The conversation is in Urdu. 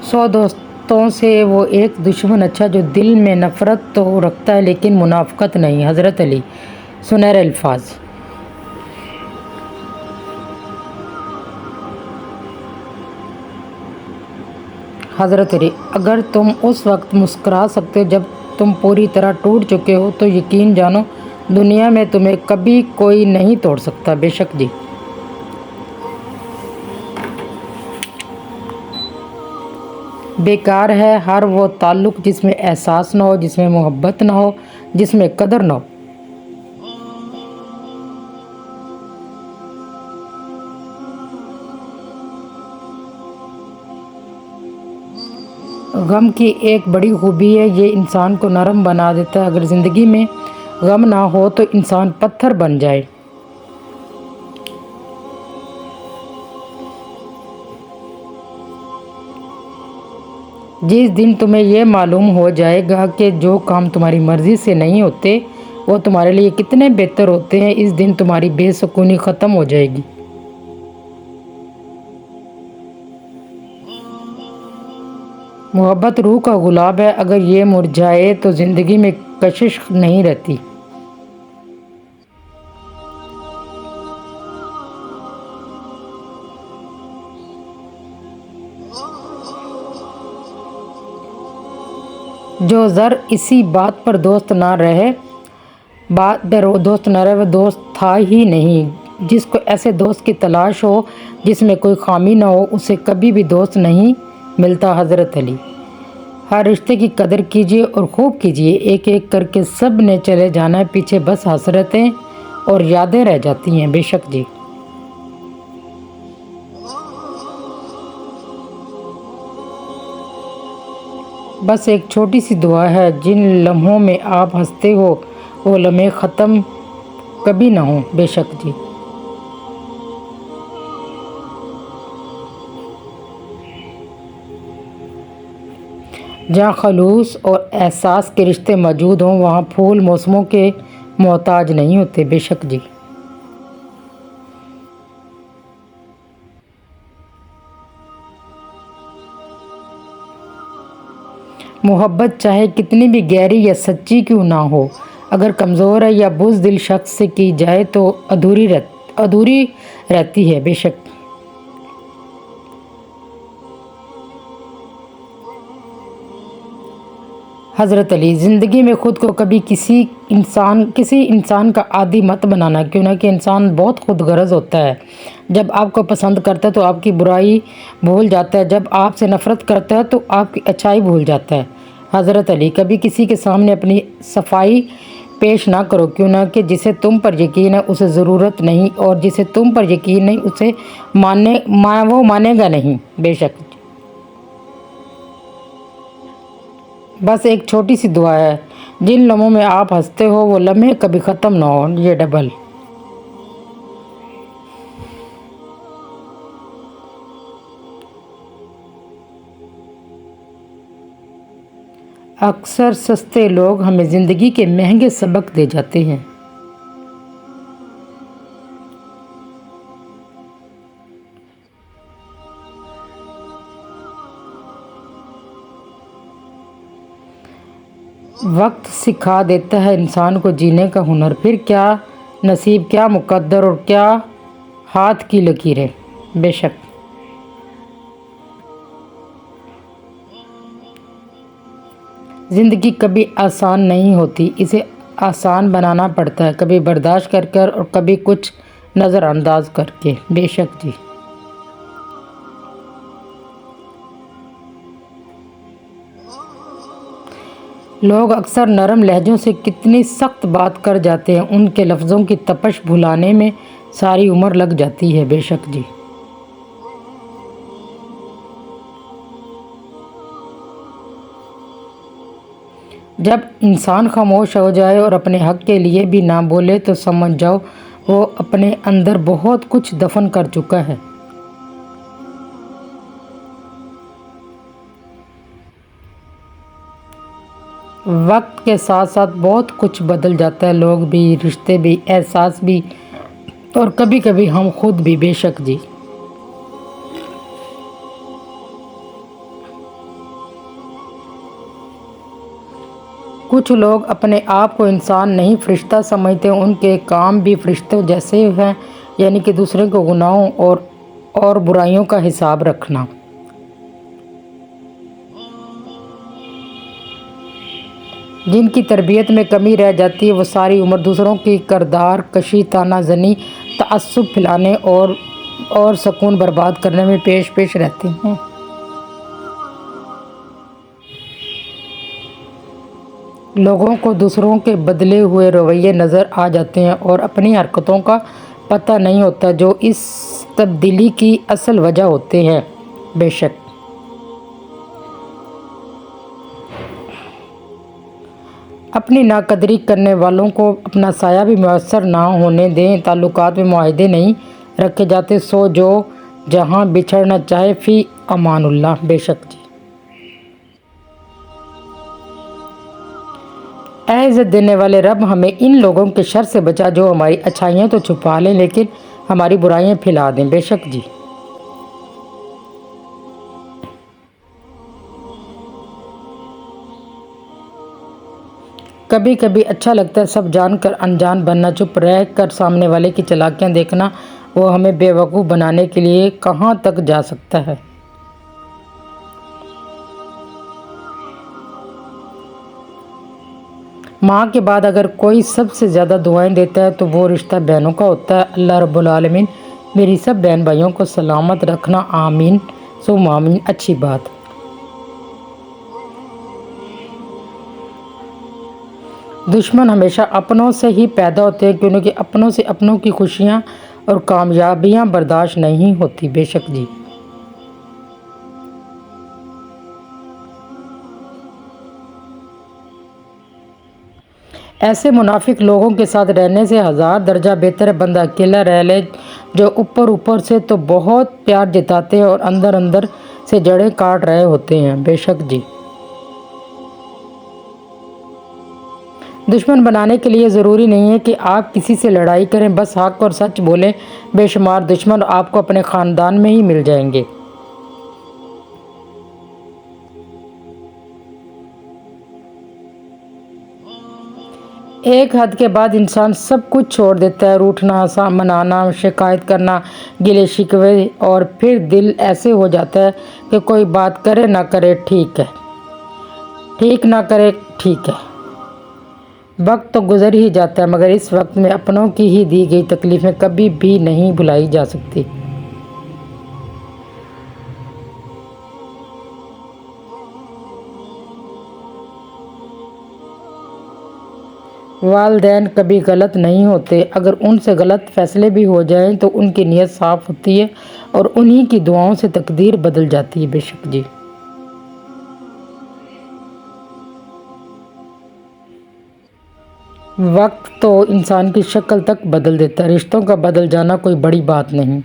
100 دوستوں سے وہ ایک دشمن اچھا جو دل میں نفرت تو رکھتا ہے لیکن منافقت نہیں۔ حضرت علی۔ سنہرے الفاظ۔ حضرت علی: اگر تم اس وقت مسکرا سکتے ہو جب تم پوری طرح ٹوٹ چکے ہو تو یقین جانو دنیا میں تمہیں کبھی کوئی نہیں توڑ سکتا۔ بے شک جی۔ بیکار ہے ہر وہ تعلق جس میں احساس نہ ہو، جس میں محبت نہ ہو، جس میں قدر نہ ہو۔ غم کی ایک بڑی خوبی ہے، یہ انسان کو نرم بنا دیتا ہے۔ اگر زندگی میں غم نہ ہو تو انسان پتھر بن جائے۔ جس دن تمہیں یہ معلوم ہو جائے گا کہ جو کام تمہاری مرضی سے نہیں ہوتے وہ تمہارے لیے کتنے بہتر ہوتے ہیں، اس دن تمہاری بے سکونی ختم ہو جائے گی۔ محبت روح کا گلاب ہے، اگر یہ مرجھائے تو زندگی میں کشش نہیں رہتی۔ جو زر اسی بات پر دوست نہ رہے وہ دوست تھا ہی نہیں۔ جس کو ایسے دوست کی تلاش ہو جس میں کوئی خامی نہ ہو اسے کبھی بھی دوست نہیں ملتا۔ حضرت علی۔ ہر رشتے کی قدر کیجیے اور خوب کیجیے، ایک ایک کر کے سب نے چلے جانا ہے، پیچھے بس حسرتیں اور یادیں رہ جاتی ہیں۔ بے شک جی۔ بس ایک چھوٹی سی دعا ہے، جن لمحوں میں آپ ہنستے ہو وہ لمحے ختم کبھی نہ ہوں۔ بے شک جی۔ جہاں خلوص اور احساس کے رشتے موجود ہوں وہاں پھول موسموں کے محتاج نہیں ہوتے۔ بے شک جی۔ محبت چاہے کتنی بھی گہری یا سچی کیوں نہ ہو، اگر کمزور ہے یا بزدل شخص سے کی جائے تو ادھوری رہتی ہے۔ بے شک۔ حضرت علی۔ زندگی میں خود کو کبھی کسی انسان کا عادی مت بنانا، کیونکہ انسان بہت خود غرض ہوتا ہے۔ جب آپ کو پسند کرتا ہے تو آپ کی برائی بھول جاتا ہے، جب آپ سے نفرت کرتا ہے تو آپ کی اچھائی بھول جاتا ہے۔ حضرت علی۔ کبھی کسی کے سامنے اپنی صفائی پیش نہ کرو، کیونکہ جسے تم پر یقین ہے اسے ضرورت نہیں، اور جسے تم پر یقین نہیں اسے وہ مانے گا نہیں۔ بے شک۔ بس ایک چھوٹی سی دعا ہے، جن لمحوں میں آپ ہنستے ہو وہ لمحے کبھی ختم نہ ہو۔ یہ ڈبل۔ اکثر سستے لوگ ہمیں زندگی کے مہنگے سبق دے جاتے ہیں۔ وقت سکھا دیتا ہے انسان کو جینے کا ہنر، پھر کیا نصیب، کیا مقدر اور کیا ہاتھ کی لکیریں۔ بے شک۔ زندگی کبھی آسان نہیں ہوتی، اسے آسان بنانا پڑتا ہے، کبھی برداشت کر کر اور کبھی کچھ نظر انداز کر کے۔ بے شک جی۔ لوگ اکثر نرم لہجوں سے کتنی سخت بات کر جاتے ہیں، ان کے لفظوں کی تپش بھلانے میں ساری عمر لگ جاتی ہے۔ بے شک جی۔ جب انسان خاموش ہو جائے اور اپنے حق کے لیے بھی نہ بولے تو سمجھ جاؤ وہ اپنے اندر بہت کچھ دفن کر چکا ہے۔ وقت کے ساتھ ساتھ بہت کچھ بدل جاتا ہے، لوگ بھی، رشتے بھی، احساس بھی، اور کبھی کبھی ہم خود بھی۔ بے شک جی۔ کچھ لوگ اپنے آپ کو انسان نہیں فرشتہ سمجھتے، ان کے کام بھی فرشتوں جیسے ہیں، یعنی کہ دوسرے کو گناہوں اور برائیوں کا حساب رکھنا۔ جن کی تربیت میں کمی رہ جاتی ہے وہ ساری عمر دوسروں کی کردار کشی، طعنہ زنی، تعصب پھیلانے اور سکون برباد کرنے میں پیش رہتے ہیں۔ لوگوں کو دوسروں کے بدلے ہوئے رویے نظر آ جاتے ہیں اور اپنی حرکتوں کا پتہ نہیں ہوتا جو اس تبدیلی کی اصل وجہ ہوتے ہیں۔ بے شک اپنی ناقدری کرنے والوں کو اپنا سایہ بھی میسر نہ ہونے دیں۔ تعلقات میں معاہدے نہیں رکھے جاتے، سو جو جہاں بچھڑنا چاہے فی امان اللہ۔ بے شک اے عزت دینے والے رب، ہمیں ان لوگوں کے شر سے بچا جو ہماری اچھائیاں تو چھپا لیں لیکن ہماری برائیاں پھیلا دیں۔ بے شک کبھی کبھی اچھا لگتا ہے سب جان کر انجان بننا، چپ رہ کر سامنے والے کی چالاکیاں دیکھنا، وہ ہمیں بے وقوف بنانے کے لیے کہاں تک جا سکتا ہے۔ ماں کے بعد اگر کوئی سب سے زیادہ دعائیں دیتا ہے تو وہ رشتہ بہنوں کا ہوتا ہے۔ اللہ رب العالمین میری سب بہن بھائیوں کو سلامت رکھنا، آمین ثم آمین۔ اچھی بات، دشمن ہمیشہ اپنوں سے ہی پیدا ہوتے ہیں کیونکہ اپنوں سے اپنوں کی خوشیاں اور کامیابیاں برداشت نہیں ہوتی۔ بے شک ایسے منافق لوگوں کے ساتھ رہنے سے ہزار درجہ بہتر ہے بندہ اکیلا رہ لے، جو اوپر سے تو بہت پیار جتاتے ہیں اور اندر سے جڑیں کاٹ رہے ہوتے ہیں۔ بے شک دشمن بنانے کے لیے ضروری نہیں ہے کہ آپ کسی سے لڑائی کریں، بس حق اور سچ بولیں۔ بے شمار دشمن آپ کو اپنے خاندان میں ہی مل جائیں گے۔ ایک حد کے بعد انسان سب کچھ چھوڑ دیتا ہے، روٹھنا، منانا، شکایت کرنا، گلے شکوے، اور پھر دل ایسے ہو جاتا ہے کہ کوئی بات کرے نہ کرے ٹھیک ہے، ٹھیک نہ کرے ٹھیک ہے۔ وقت تو گزر ہی جاتا ہے مگر اس وقت میں اپنوں کی ہی دی گئی تکلیفیں کبھی بھی نہیں بھلائی جا سکتی۔ والدین کبھی غلط نہیں ہوتے، اگر ان سے غلط فیصلے بھی ہو جائیں تو ان کی نیت صاف ہوتی ہے اور انہی کی دعاؤں سے تقدیر بدل جاتی ہے۔ بے شک وقت تو انسان کی شکل تک بدل دیتا ہے، رشتوں کا بدل جانا کوئی بڑی بات نہیں۔